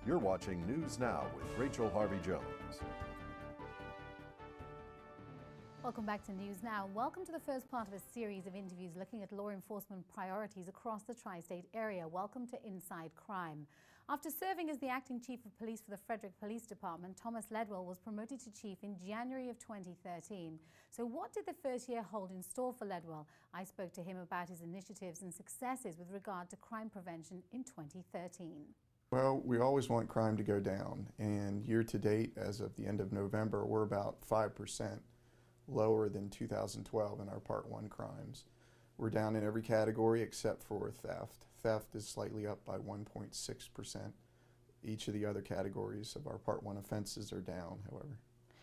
You're watching News Now with Raychel Harvey-Jones. Welcome back to News Now. Welcome to the first part of a series of interviews looking at law enforcement priorities across the tri-state area. Welcome to Inside Crime. After serving as the acting chief of police for the Frederick Police Department, Thomas Ledwell was promoted to chief in January of 2013. So what did the first year hold in store for Ledwell? I spoke to him about his initiatives and successes with regard to crime prevention in 2013. Well, we always want crime to go down, and year to date, as of the end of November, we're about 5% lower than 2012 in our Part 1 crimes. We're down in every category except for theft. Theft is slightly up by 1.6%. Each of the other categories of our Part 1 offenses are down, however.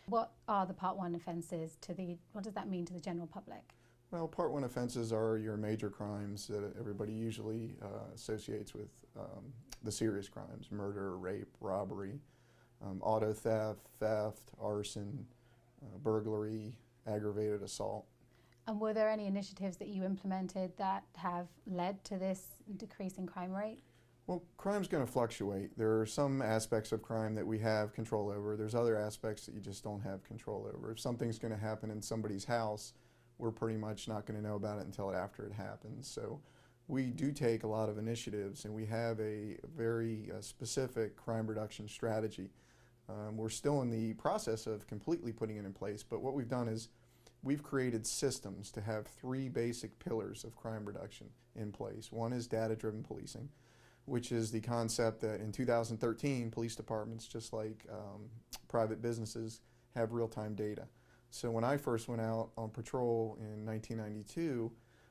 What are the Part 1 offences what does that mean to the general public? Well, Part 1 offenses are your major crimes that everybody usually associates with the serious crimes: murder, rape, robbery, auto theft, arson, burglary, aggravated assault. And were there any initiatives that you implemented that have led to this decrease in crime rate? Well, crime's going to fluctuate. There are some aspects of crime that we have control over. There's other aspects that you just don't have control over. If something's going to happen in somebody's house, we're pretty much not going to know about it until after it happens. So we do take a lot of initiatives, and we have a very specific crime reduction strategy. We're still in the process of completely putting it in place, but what we've done is we've created systems to have three basic pillars of crime reduction in place. One is data-driven policing, which is the concept that in 2013, police departments, just like private businesses, have real-time data. So when I first went out on patrol in 1992,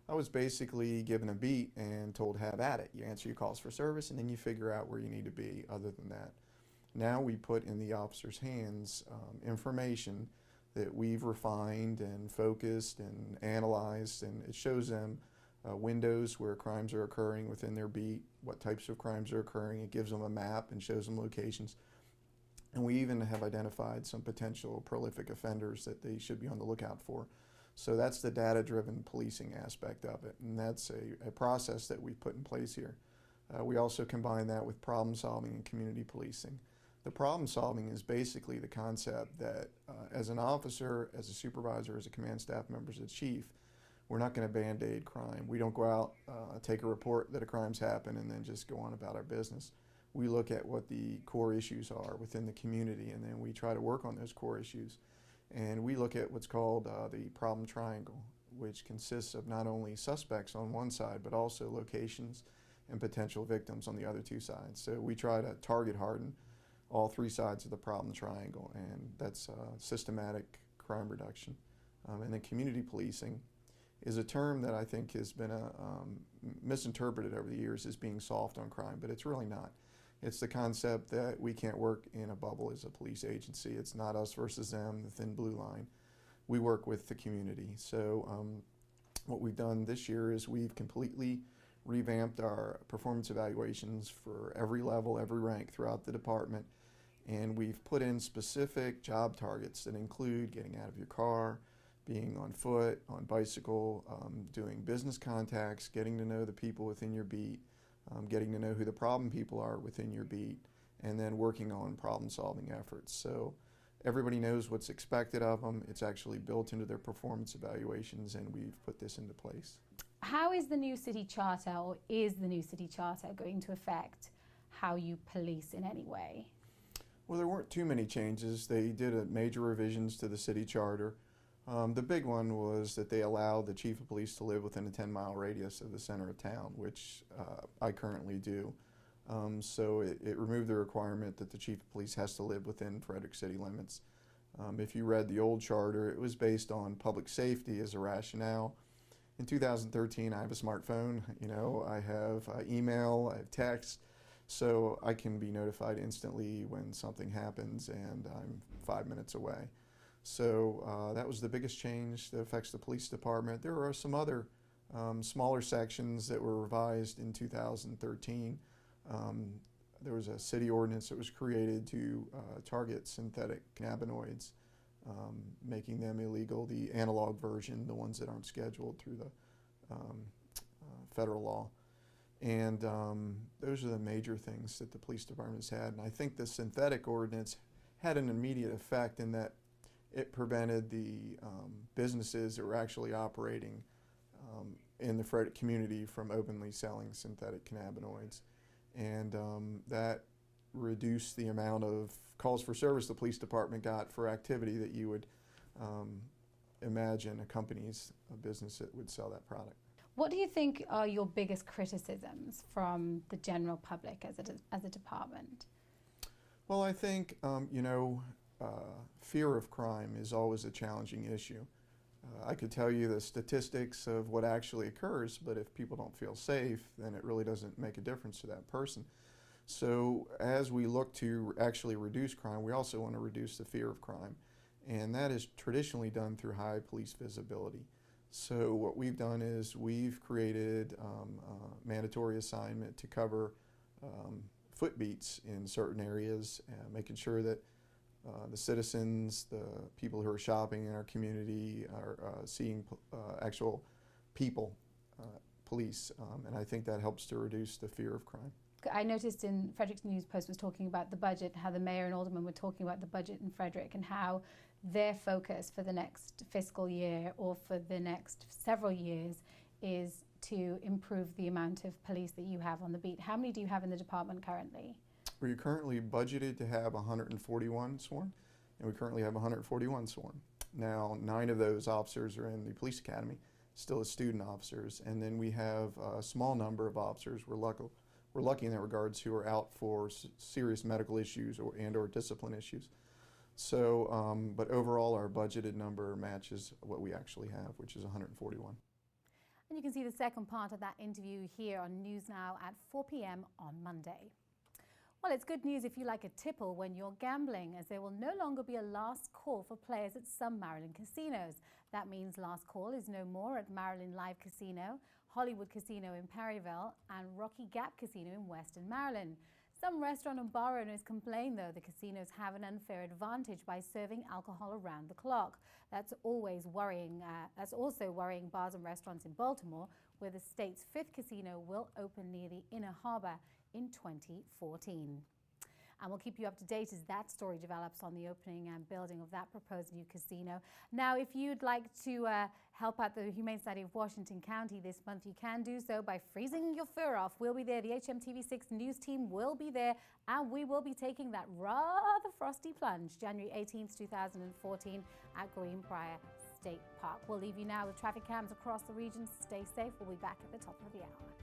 I was basically given a beat and told, have at it. You answer your calls for service, and then you figure out where you need to be other than that. Now we put in the officer's hands information that we've refined and focused and analyzed, and it shows them windows where crimes are occurring within their beat, what types of crimes are occurring. It gives them a map and shows them locations. And we even have identified some potential prolific offenders that they should be on the lookout for. So that's the data-driven policing aspect of it, and that's a process that we've put in place here. We also combine that with problem solving and community policing. The problem solving is basically the concept that as an officer, as a supervisor, as a command staff member, as a chief, we're not going to band-aid crime. We don't go out, take a report that a crime's happened, and then just go on about our business. We look at what the core issues are within the community, and then we try to work on those core issues. And we look at what's called the problem triangle, which consists of not only suspects on one side, but also locations and potential victims on the other two sides. So we try to target harden all three sides of the problem triangle, and that's systematic crime reduction. And then community policing is a term that I think has been misinterpreted over the years as being soft on crime, but it's really not. It's the concept that we can't work in a bubble as a police agency. It's not us versus them, the thin blue line. We work with the community. So what we've done this year is we've completely revamped our performance evaluations for every level, every rank throughout the department, and we've put in specific job targets that include getting out of your car, being on foot, on bicycle, doing business contacts, getting to know the people within your beat, getting to know who the problem people are within your beat, and then working on problem solving efforts. So everybody knows what's expected of them. It's actually built into their performance evaluations, and we've put this into place. How is the new city charter, or is the new city charter, going to affect how you police in any way? Well, there weren't too many changes. They did major revisions to the city charter. The big one was that they allowed the chief of police to live within a 10-mile radius of the center of town, which I currently do. So it removed the requirement that the chief of police has to live within Frederick city limits. If you read the old charter, it was based on public safety as a rationale. In 2013, I have a smartphone, I have email, I have text, so I can be notified instantly when something happens and I'm 5 minutes away. So that was the biggest change that affects the police department. There are some other smaller sections that were revised in 2013. There was a city ordinance that was created to target synthetic cannabinoids, making them illegal, the analog version, the ones that aren't scheduled through the federal law. And those are the major things that the police department's had. And I think the synthetic ordinance had an immediate effect in that it prevented the businesses that were actually operating in the Frederick community from openly selling synthetic cannabinoids. And that reduced the amount of calls for service the police department got for activity that you would imagine accompanies a business that would sell that product. What do you think are your biggest criticisms from the general public as a department? Well, I think, fear of crime is always a challenging issue. I could tell you the statistics of what actually occurs, but if people don't feel safe, then it really doesn't make a difference to that person. So as we look to actually reduce crime, we also want to reduce the fear of crime. And that is traditionally done through high police visibility. So what we've done is we've created a mandatory assignment to cover foot beats in certain areas, making sure that the citizens, the people who are shopping in our community are seeing actual people, police, and I think that helps to reduce the fear of crime. I noticed in Frederick's News Post was talking about the budget, how the mayor and aldermen were talking about the budget in Frederick and how their focus for the next fiscal year or for the next several years is to improve the amount of police that you have on the beat. How many do you have in the department currently? We're currently budgeted to have 141 sworn, and we currently have 141 sworn. Now, 9 of those officers are in the police academy, still as student officers, and then we have a small number of officers, we're lucky in that regards, who are out for serious medical issues or discipline issues. So, but overall our budgeted number matches what we actually have, which is 141. And you can see the second part of that interview here on News Now at 4 p.m. on Monday. Well, it's good news if you like a tipple when you're gambling, as there will no longer be a last call for players at some Maryland casinos. That means last call is no more at Maryland Live Casino, Hollywood Casino in Perryville, and Rocky Gap Casino in Western Maryland. Some restaurant and bar owners complain, though, the casinos have an unfair advantage by serving alcohol around the clock. That's also worrying bars and restaurants in Baltimore, where the state's 5th casino will open near the Inner Harbor in 2014. And we'll keep you up to date as that story develops on the opening and building of that proposed new casino. Now, if you'd like to help out the Humane Society of Washington County this month, you can do so by freezing your fur off. We'll be there. The HMTV6 news team will be there, and we will be taking that rather frosty plunge January 18th, 2014 at Greenbrier State Park. We'll leave you now with traffic cams across the region. Stay safe. We'll be back at the top of the hour.